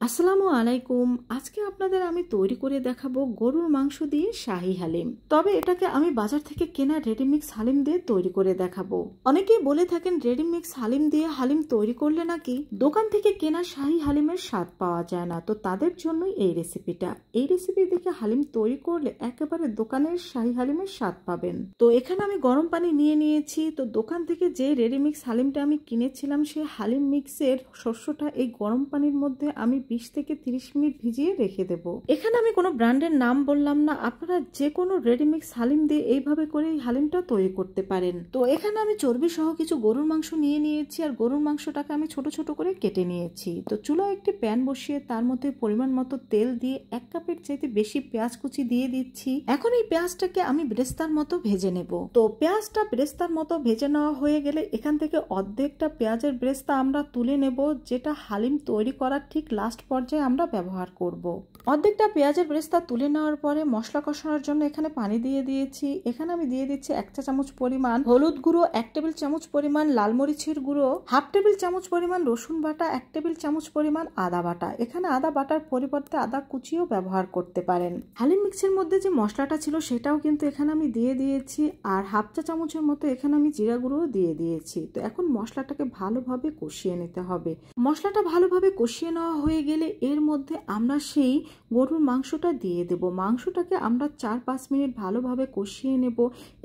আসসালামু আলাইকুম। আজকে আপনাদের আমি তৈরি করে দেখাবো গরুর মাংস দিয়ে শাহী হালিম। তবে এটাকে আমি বাজার থেকে কেনা রেডিমিক্স হালিম দিয়ে তৈরি করে দেখাবো। অনেকেই বলে থাকেন রেডিমিক্স হালিম দিয়ে হালিম তৈরি করলে নাকি দোকান থেকে কেনা শাহী হালিমের স্বাদ পাওয়া যায় না। তো তাদের জন্যই এই রেসিপিটা। এই রেসিপি দেখে হালিম তৈরি করলে একেবারে দোকানের শাহী হালিমের স্বাদ পাবেন। তো এখানে আমি গরম পানি নিয়ে নিয়েছি। তো দোকান থেকে যে রেডিমিক্স হালিমটা আমি কিনেছিলাম সেই হালিম মিক্সের শস্যটা এই গরম পানির মধ্যে আমি 20 থেকে 30 মিনিট ভিজিয়ে রেখে দেব। এখানে আমি কোনো ব্র্যান্ডের নাম বললাম না, আপনারা যে কোনো রেডিমিক্স হালিম দিয়ে এইভাবে করে এই হালিমটা তৈরি করতে পারেন। তো এখানে আমি চর্বি সহ কিছু গরুর মাংস নিয়ে নিয়েছি আর গরুর মাংসটাকে আমি ছোট ছোট করে কেটে নিয়েছি। তো চুলায় একটি প্যান বসিয়ে তার মধ্যে পরিমাণ মতো তেল দিয়ে 1 কাপের চাইতে বেশি পেঁয়াজ কুচি দিয়ে দিচ্ছি। এখন এই পেঁয়াজটাকে আমি বেরেস্তার মতো ভেজে নেব। তো পেঁয়াজটা বেরেস্তার মতো ভেজে নেওয়া হয়ে গেলে এখান থেকে অর্ধেকটা পেঁয়াজের বেরেস্তা আমরা তুলে নেব, যেটা হালিম তৈরি করার ঠিক লাস্ট পর্যায়ে আমরা ব্যবহার করব। অর্ধেকটা পেঁয়াজের বেরেস্তা তুলে নেওয়ার পরে মশলা কষানোর জন্য এখানে পানি দিয়ে দিয়েছি। এখানে আমি দিয়ে দিচ্ছি 1 চা চামচ পরিমাণ হলুদ গুঁড়ো, 1 টেবিল চামচ পরিমাণ লাল মরিচের গুঁড়ো, 1/2 টেবিল চামচ পরিমাণ রসুন বাটা, 1 টেবিল চামচ পরিমাণ আদা বাটা। এখানে আদা বাটার পরিবর্তে আদা কুচিও ব্যবহার করতে পারেন। হালিম মিক্সের মধ্যে যে মশলাটা ছিল সেটাও কিন্তু এখানে আমি দিয়ে দিয়েছি আর 1/2 চা চামচের মতো এখানে আমি জিরা গুঁড়ো দিয়ে দিয়েছি। তো এখন মশলাটাকে ভালোভাবে কষিয়ে নিতে হবে। মশলাটা ভালোভাবে কষিয়ে নেওয়া হয়ে গেলে এর মধ্যে আমরা সেই গরুর মাংসটা দিয়ে দেব। মাংসটাকে আমরা 4-5 মিনিট ভালোভাবে কষিয়ে নেব।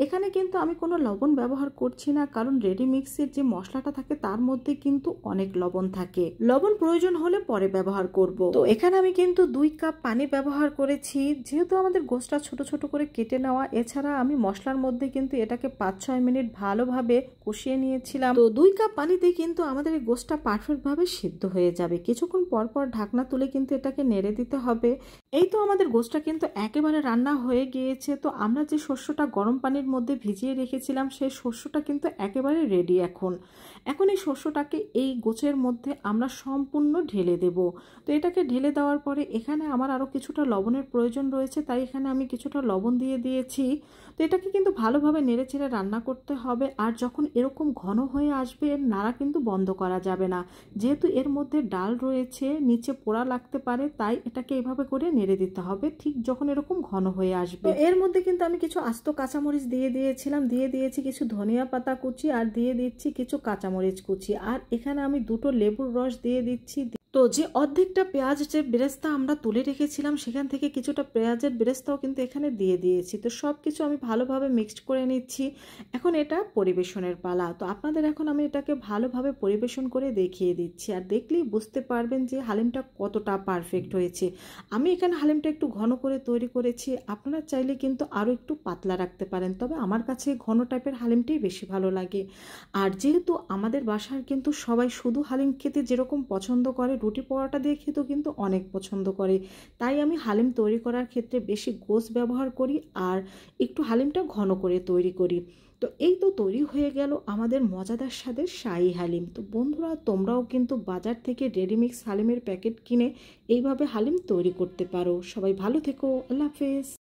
এখানে কিন্তু আমি কোনো লবণ ব্যবহার করছি না, কারণ রেডি মিক্সের যে মশলাটা থাকে তার মধ্যে কিন্তু অনেক লবণ থাকে। লবণ প্রয়োজন হলে পরে ব্যবহার করব। তো এখানে আমি কিন্তু 2 কাপ পানি ব্যবহার করেছি, যেহেতু আমাদের গোশটা ছোট ছোট করে কেটে নেওয়া। এছাড়া আমি মশলার মধ্যে কিন্তু এটাকে 5-6 মিনিট ভালোভাবে কষিয়ে নিয়েছিলাম। তো 2 কাপ পানিতে কিন্তু আমাদের এই গোশটা পারফেক্ট ভাবে সিদ্ধ হয়ে যাবে। কিছুক্ষণ পর পর ঢাকনা তুলে কিন্তু এটাকে নেড়ে দিতে হবে। এই তো আমাদের গোশটা কিন্তু একেবারে রান্না হয়ে গিয়েছে। তো আমরা যে শস্যটা গরম পানির মধ্যে ভিজিয়ে রেখেছিলাম সেই শস্যটা কিন্তু একেবারে রেডি। এখন এই শস্যটাকে এই গোছের মধ্যে আমরা সম্পূর্ণ ঢেলে দেব। তো এটাকে ঢেলে দেওয়ার পরে এখানে আমার আরও কিছুটা লবণের প্রয়োজন রয়েছে, তাই এখানে আমি কিছুটা লবণ দিয়ে দিয়েছি। তো এটাকে কিন্তু ভালোভাবে নেড়ে চেড়ে রান্না করতে হবে। আর যখন এরকম ঘন হয়ে আসবে এর নাড়া কিন্তু বন্ধ করা যাবে না, যেহেতু এর মধ্যে ডাল রয়েছে, নিচে পোড়া লাগতে পারে, তাই এটাকে এভাবে করে নেড়ে দিতে হবে ঠিক যখন এরকম ঘন হয়ে আসবে। এর মধ্যে কিন্তু আমি কিছু আস্ত কাঁচামরিচ দিয়ে দিয়েছিলাম, দিয়ে দিয়েছি কিছু ধনিয়া পাতা কুচি আর দিয়ে দিচ্ছি কিছু কাঁচামরিচ কুচি। আর এখানে আমি 2টো লেবুর রস দিয়ে দিচ্ছি। তো যে অর্ধেকটা পেঁয়াজের বেরেস্তা আমরা তুলে রেখেছিলাম সেখান থেকে কিছুটা পেঁয়াজের বেরেস্তাও কিন্তু এখানে দিয়ে দিয়েছি। তো সব কিছু আমি ভালোভাবে মিক্সড করে নিচ্ছি। এখন এটা পরিবেশনের পালা। তো আপনাদের এখন আমি এটাকে ভালোভাবে পরিবেশন করে দেখিয়ে দিচ্ছি, আর দেখলেই বুঝতে পারবেন যে হালিমটা কতটা পারফেক্ট হয়েছে। আমি এখানে হালিমটা একটু ঘন করে তৈরি করেছি, আপনারা চাইলে কিন্তু আরও একটু পাতলা রাখতে পারেন, তবে আমার কাছে ঘন টাইপের হালিমটাই বেশি ভালো লাগে। আর যেহেতু আমাদের বাসার কিন্তু সবাই শুধু হালিম খেতে যেরকম পছন্দ করে, রুটি পরোটা দিয়ে খেতেও কিন্তু অনেক পছন্দ করে, তাই আমি হালিম তৈরি করার ক্ষেত্রে বেশি গোশ ব্যবহার করি আর একটু হালিমটা ঘন করে তৈরি করি। তো এই তো তৈরি হয়ে গেল আমাদের মজাদার স্বাদের শাহী হালিম। তো বন্ধুরা, তোমরাও কিন্তু বাজার থেকে রেডিমিক্স হালিমের প্যাকেট কিনে এইভাবে হালিম তৈরি করতে পারো। সবাই ভালো থেকো, আল্লাহ হাফেজ।